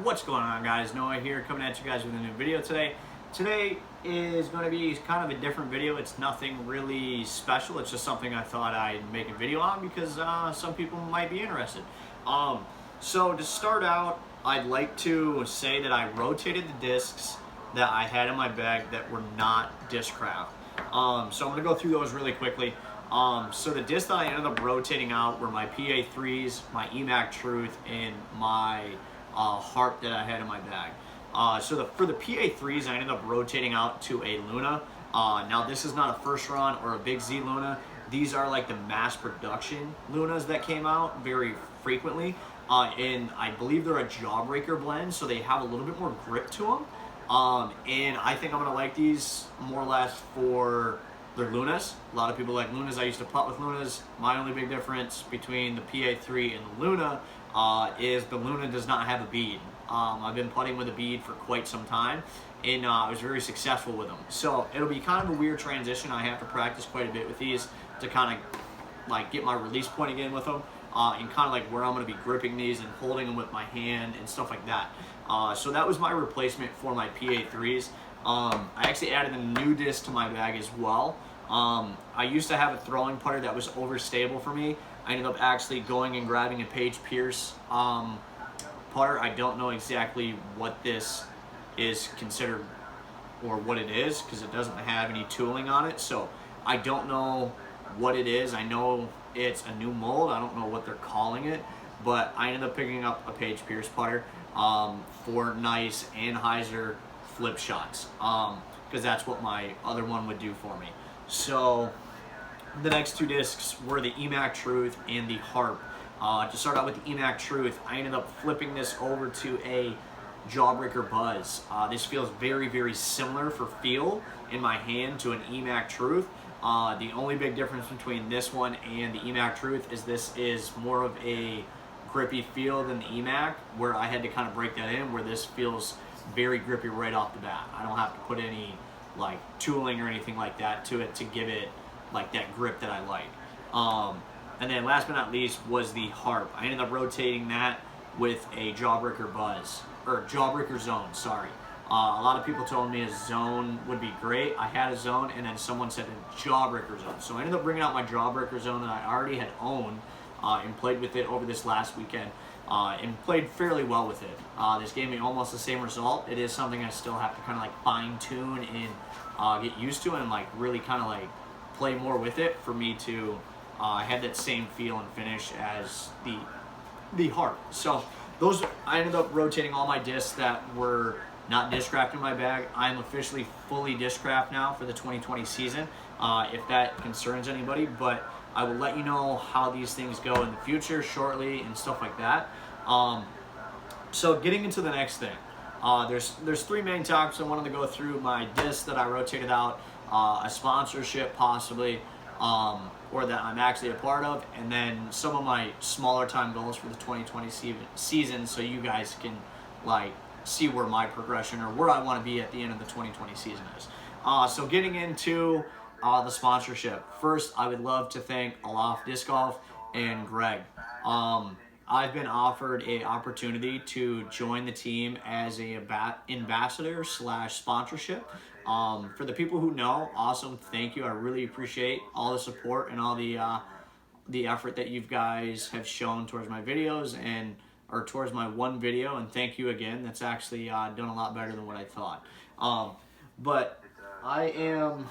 What's going on, guys? Noah here, coming at you guys with a new video today. Today is going to be kind of a different video. It's nothing really special. It's just something I thought I'd make a video on because some people might be interested. So to start out, I'd like to say that I rotated the discs that I had in my bag that were not Discraft. So I'm going to go through those really quickly. So the discs that I ended up rotating out were my PA3s, my EMAC Truth, and my harp that I had in my bag. For the PA3s, I ended up rotating out to a Luna. Now this is not a first run or a Big Z Luna. These are like the mass production Lunas that came out very frequently. And I believe they're a Jawbreaker blend, so they have a little bit more grip to them. And I think I'm gonna like these more or less for their Lunas. A lot of people like Lunas. I used to putt with Lunas. My only big difference between the PA3 and the Luna is the Luna does not have a bead. I've been putting with a bead for quite some time, and I was very successful with them. So it'll be kind of a weird transition. I have to practice quite a bit with these to kind of like get my release point again with them, and kind of like where I'm going to be gripping these and holding them with my hand and stuff like that. So that was my replacement for my PA3s. I actually added a new disc to my bag as well. I used to have a throwing putter that was overstable for me. I ended up actually going and grabbing a Paige Pierce putter. I don't know exactly what this is considered or what it is because it doesn't have any tooling on it. So I don't know what it is. I know it's a new mold. I don't know what they're calling it, but I ended up picking up a Paige Pierce putter for nice Anheuser flip shots because that's what my other one would do for me. So the next two discs were the EMAC Truth and the Harp. To start out with the EMAC Truth, I ended up flipping this over to a Jawbreaker Buzz. This feels very, very similar for feel in my hand to an EMAC Truth. The only big difference between this one and the EMAC Truth is this is more of a grippy feel than the EMAC, where I had to kind of break that in, where this feels very grippy right off the bat. I don't have to put any like tooling or anything like that to it to give it like that grip that I like. And then last but not least was the Harp. I ended up rotating that with a Jawbreaker Buzz, or Jawbreaker Zone, sorry. A lot of people told me a Zone would be great. I had a Zone, and then someone said a Jawbreaker Zone. So I ended up bringing out my Jawbreaker Zone that I already had owned and played with it over this last weekend and played fairly well with it. This gave me almost the same result. It is something I still have to kind of like fine tune and get used to and like really kind of like play more with it for me to have that same feel and finish as the Harp. So those, I ended up rotating all my discs that were not Discraft in my bag. I'm officially fully Discraft now for the 2020 season, if that concerns anybody, but I will let you know how these things go in the future shortly and stuff like that. So getting into the next thing, there's three main topics I wanted to go through: my discs that I rotated out, a sponsorship possibly, or that I'm actually a part of, and then some of my smaller time goals for the 2020 season, so you guys can like see where my progression or where I want to be at the end of the 2020 season is. So getting into the sponsorship. First, I would love to thank Aloft Disc Golf and Greg. I've been offered an opportunity to join the team as a ambassador / sponsorship. For the people who know, awesome, thank you. I really appreciate all the support and all the effort that you guys have shown towards my videos or towards my one video, and thank you again. That's actually done a lot better than what I thought. But I am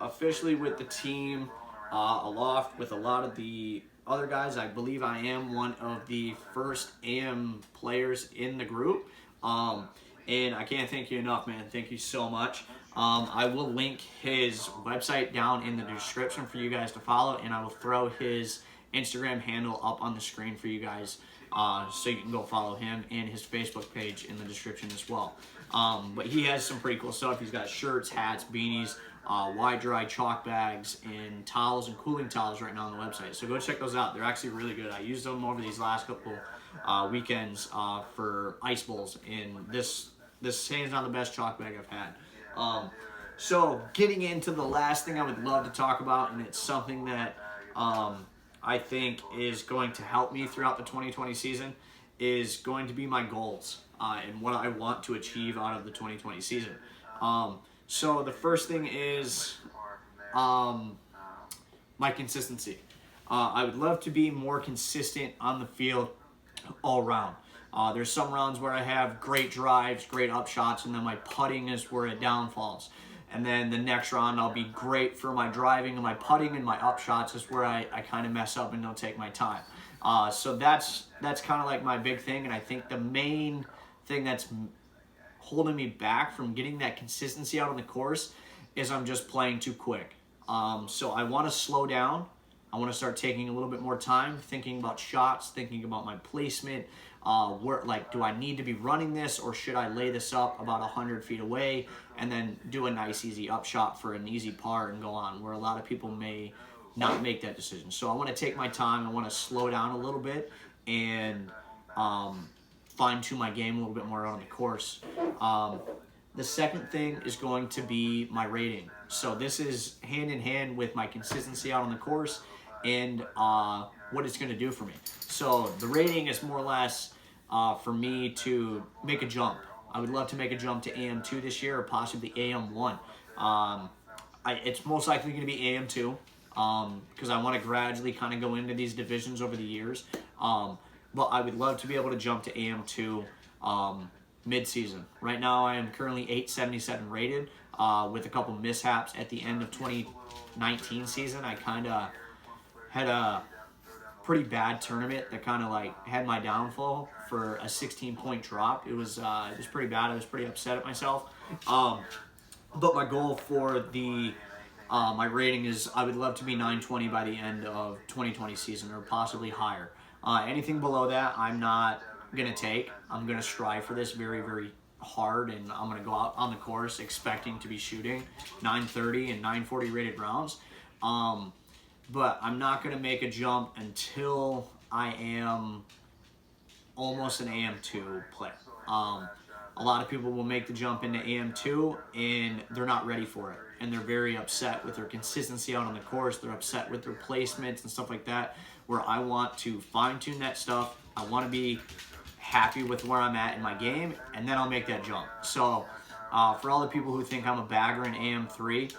officially with the team Aloft with a lot of the other guys. I believe I am one of the first AM players in the group, and I can't thank you enough, man. Thank you so much. I will link his website down in the description for you guys to follow, and I will throw his Instagram handle up on the screen for you guys, so you can go follow him, and his Facebook page in the description as well. But he has some pretty cool stuff. He's got shirts, hats, beanies, wide dry chalk bags, and towels and cooling towels right now on the website. So go check those out. They're actually really good. I used them over these last couple weekends for ice bowls, and this hands down the best chalk bag I've had. So getting into the last thing I would love to talk about, and it's something that I think is going to help me throughout the 2020 season, is going to be my goals and what I want to achieve out of the 2020 season. So the first thing is my consistency. I would love to be more consistent on the field all around. There's some rounds where I have great drives, great up shots, and then my putting is where it downfalls. And then the next round I'll be great for my driving, and my putting and my up shots is where I kind of mess up and don't take my time. So that's kind of like my big thing, and I think the main thing that's holding me back from getting that consistency out on the course is I'm just playing too quick. So I want to slow down. I want to start taking a little bit more time, thinking about shots, thinking about my placement. Where, like, do I need to be running this, or should I lay this up about 100 feet away and then do a nice easy up shot for an easy par and go on, where a lot of people may not make that decision. So I want to take my time. I want to slow down a little bit and fine-tune my game a little bit more on the course. The second thing is going to be my rating. So this is hand in hand with my consistency out on the course and what it's going to do for me. So the rating is more or less for me to make a jump. I would love to make a jump to AM2 this year, or possibly AM1. It's most likely going to be AM2 because I want to gradually kind of go into these divisions over the years. But I would love to be able to jump to AM2 mid-season. Right now I am currently 877 rated with a couple mishaps at the end of 2019 season. I kind of had a pretty bad tournament that kind of like had my downfall for a 16-point drop. It was pretty bad. I was pretty upset at myself. But my goal for the my rating is I would love to be 920 by the end of 2020 season, or possibly higher. Anything below that, I'm not going to take. I'm going to strive for this very, very hard, and I'm going to go out on the course expecting to be shooting 930 and 940 rated rounds. But I'm not going to make a jump until I am almost an AM2 player. A lot of people will make the jump into AM2 and they're not ready for it. And they're very upset with their consistency out on the course. They're upset with their placements and stuff like that, where I want to fine-tune that stuff. I want to be happy with where I'm at in my game, and then I'll make that jump. So for all the people who think I'm a bagger in AM3,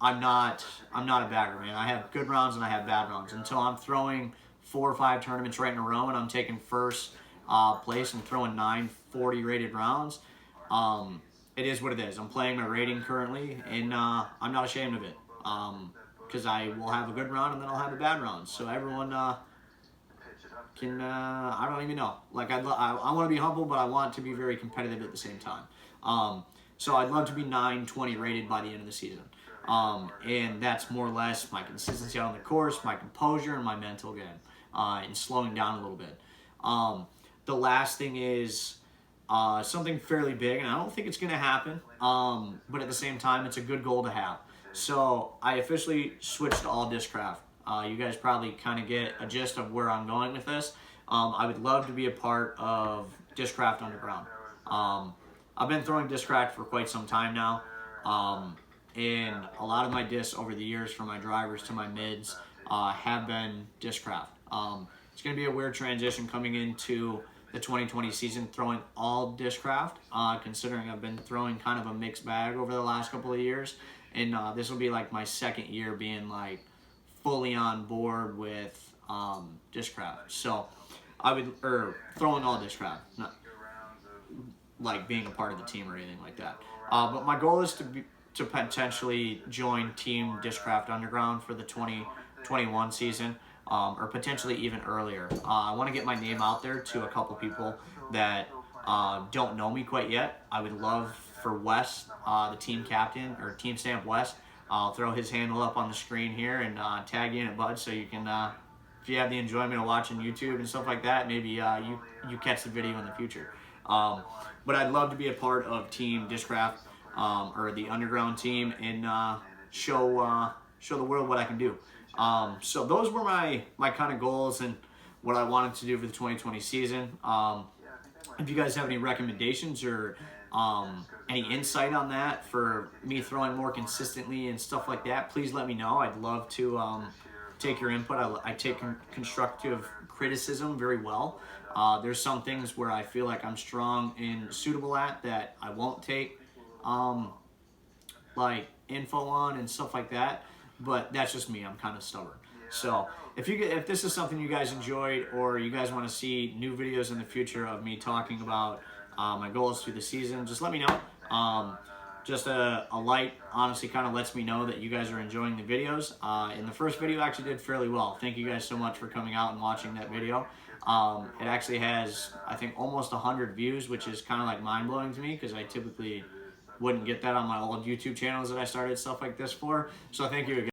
I'm not a bagger, man. I have good rounds and I have bad rounds. Until I'm throwing 4 or 5 tournaments right in a row and I'm taking first place and throwing 940 rated rounds, it is what it is. I'm playing my rating currently, and I'm not ashamed of it, because I will have a good round and then I'll have a bad round. So everyone can, I don't even know. Like, I want to be humble, but I want to be very competitive at the same time. So I'd love to be 920 rated by the end of the season. And that's more or less my consistency on the course, my composure, and my mental game, and slowing down a little bit. The last thing is something fairly big, and I don't think it's going to happen, but at the same time, it's a good goal to have. So I officially switched to all Discraft. You guys probably kind of get a gist of where I'm going with this. I would love to be a part of Discraft Underground. I've been throwing Discraft for quite some time now. And a lot of my discs over the years, from my drivers to my mids, have been Discraft. It's going to be a weird transition coming into the 2020 season, throwing all Discraft, considering I've been throwing kind of a mixed bag over the last couple of years. And this will be like my second year being like fully on board with Discraft. So I would, throwing all Discraft, not like being a part of the team or anything like that. But my goal is to potentially join Team Discraft Underground for the 2021 season, or potentially even earlier. I want to get my name out there to a couple people that don't know me quite yet. I would love for Wes, the team captain, or Teamstampwes, I'll throw his handle up on the screen here and tag you in it, bud, so you can, if you have the enjoyment of watching YouTube and stuff like that, maybe you catch the video in the future. But I'd love to be a part of Team Discraft, or the Underground team, and show the world what I can do. So those were my kind of goals and what I wanted to do for the 2020 season. If you guys have any recommendations or any insight on that for me throwing more consistently and stuff like that, please let me know. I'd love to take your input. I take constructive criticism very well. There's some things where I feel like I'm strong and suitable at that I won't take like info on and stuff like that, but that's just me. I'm kind of stubborn. So if this is something you guys enjoyed, or you guys want to see new videos in the future of me talking about my goals through the season, just let me know. Just a like honestly kind of lets me know that you guys are enjoying the videos. And the first video actually did fairly well. Thank you guys so much for coming out and watching that video. It actually has, I think, almost 100 views, which is kind of like mind-blowing to me, because I typically wouldn't get that on my old YouTube channels that I started stuff like this for. So thank you again.